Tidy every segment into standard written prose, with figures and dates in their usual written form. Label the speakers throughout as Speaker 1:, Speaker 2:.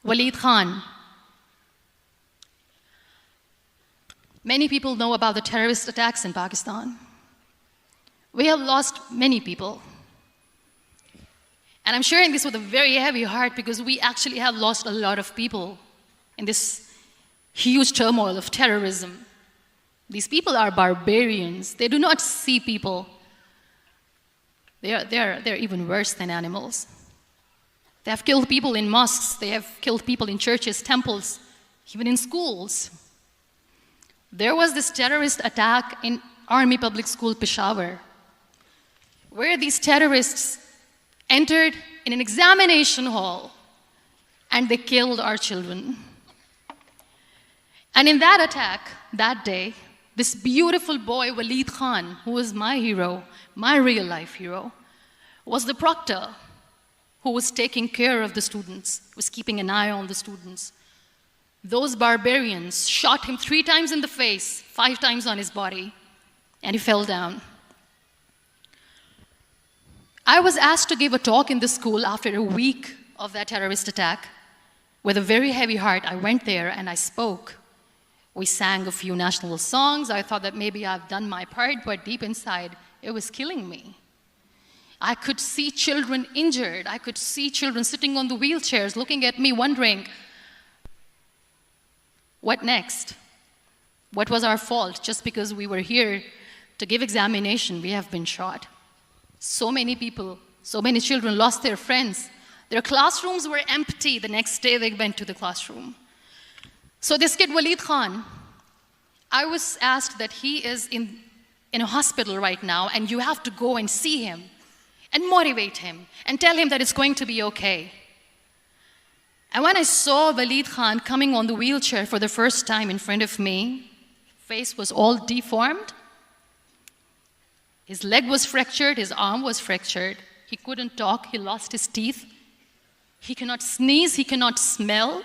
Speaker 1: Walid Khan. Many people know about the terrorist attacks in Pakistan. We have lost many people. And I'm sharing this with a very heavy heart because we actually have lost a lot of people in this huge turmoil of terrorism. These people are barbarians. They do not see people. They're even worse than animals. They have killed people in mosques. They have killed people in churches, temples, even in schools. There was this terrorist attack in Army Public School, Peshawar, where these terrorists entered in an examination hall and they killed our children. And in that attack, that day, this beautiful boy, Walid Khan, who was my hero, my real-life hero, was the proctor who was taking care of the students, was keeping an eye on the students. Those barbarians shot him 3 times in the face, 5 times on his body, and he fell down. I was asked to give a talk in the school after a week of that terrorist attack. With a very heavy heart, I went there and I spoke. We sang a few national songs. I thought that maybe I've done my part, but deep inside, it was killing me. I could see children injured. I could see children sitting on the wheelchairs, looking at me, wondering, what next? What was our fault? Just because we were here to give examination, we have been shot. So many people, so many children lost their friends. Their classrooms were empty. The next day they went to the classroom. So this kid, Walid Khan, I was asked that he is in a hospital right now, and you have to go and see him and motivate him and tell him that it's going to be okay. And when I saw Walid Khan coming on the wheelchair for the first time in front of me, face was all deformed. His leg was fractured, his arm was fractured. He couldn't talk, he lost his teeth. He cannot sneeze, he cannot smell.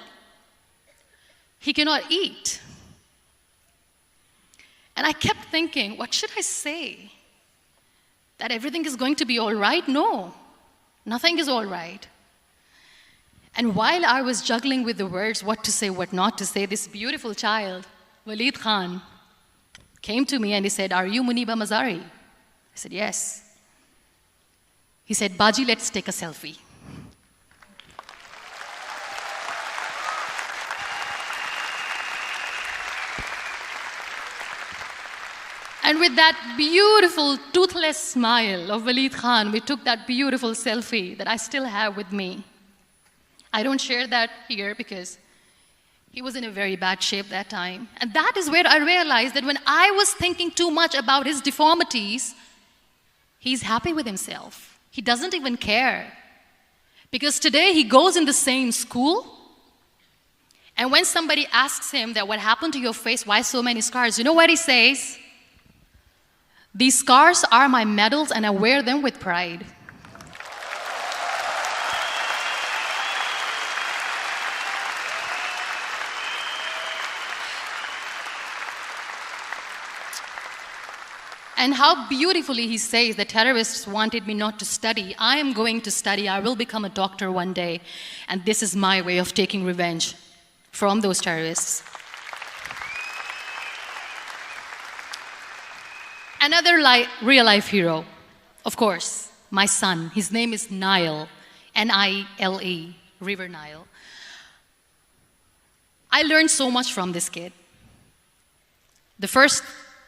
Speaker 1: He cannot eat. And I kept thinking, what should I say? That everything is going to be all right? No, nothing is all right. And while I was juggling with the words, what to say, what not to say, this beautiful child, Walid Khan, came to me and he said, "Are you Muniba Mazari?" I said, "Yes." He said, "Baji, let's take a selfie." And with that beautiful, toothless smile of Walid Khan, we took that beautiful selfie that I still have with me. I don't share that here because he was in a very bad shape that time. And that is where I realized that when I was thinking too much about his deformities, he's happy with himself. He doesn't even care. Because today he goes in the same school, and when somebody asks him that what happened to your face, why so many scars, you know what he says? "These scars are my medals and I wear them with pride." And how beautifully he says the terrorists wanted me not to study. I am going to study. I will become a doctor one day. And this is my way of taking revenge from those terrorists. Another real-life hero, of course, my son. His name is Nile, N-I-L-E, River Nile. I learned so much from this kid. The first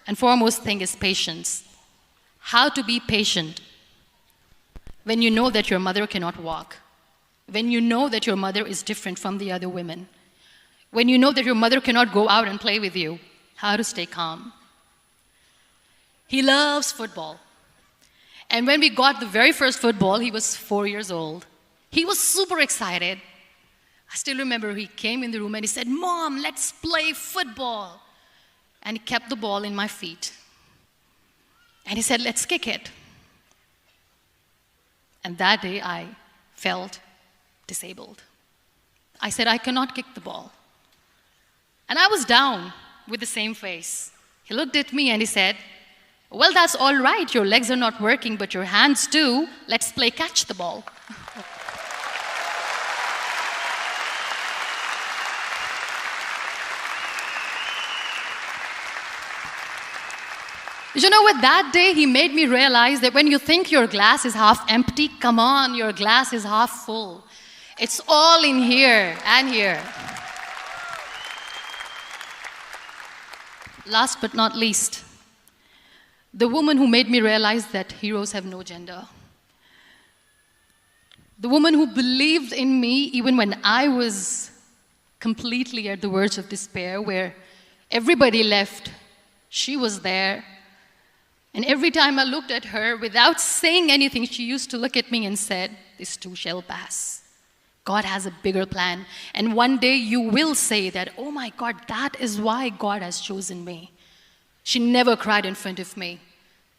Speaker 1: and foremost thing is patience. How to be patient when you know that your mother cannot walk, when you know that your mother is different from the other women, when you know that your mother cannot go out and play with you, how to stay calm. He loves football. And when we got the very first football, he was 4 years old. He was super excited. I still remember he came in the room and he said, "Mom, let's play football." And he kept the ball in my feet. And he said, "Let's kick it." And that day I felt disabled. I said, "I cannot kick the ball." And I was down with the same face. He looked at me and he said, "Well, that's all right. Your legs are not working, but your hands do. Let's play catch the ball." You know what? That day he made me realize that when you think your glass is half empty, come on, your glass is half full. It's all in here and here. Last but not least, the woman who made me realize that heroes have no gender. The woman who believed in me even when I was completely at the verge of despair, where everybody left, she was there. And every time I looked at her, without saying anything, she used to look at me and said, "This too shall pass. God has a bigger plan. And one day you will say that, oh my God, that is why God has chosen me." She never cried in front of me.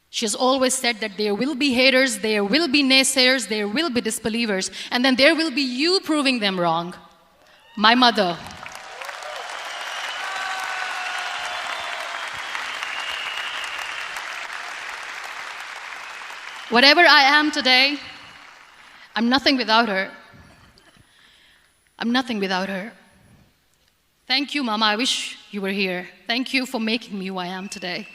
Speaker 1: She has always said that there will be haters, there will be naysayers, there will be disbelievers, and then there will be you proving them wrong. My mother. Whatever I am today, I'm nothing without her. I'm nothing without her. Thank you, Mama. I wish you were here. Thank you for making me who I am today.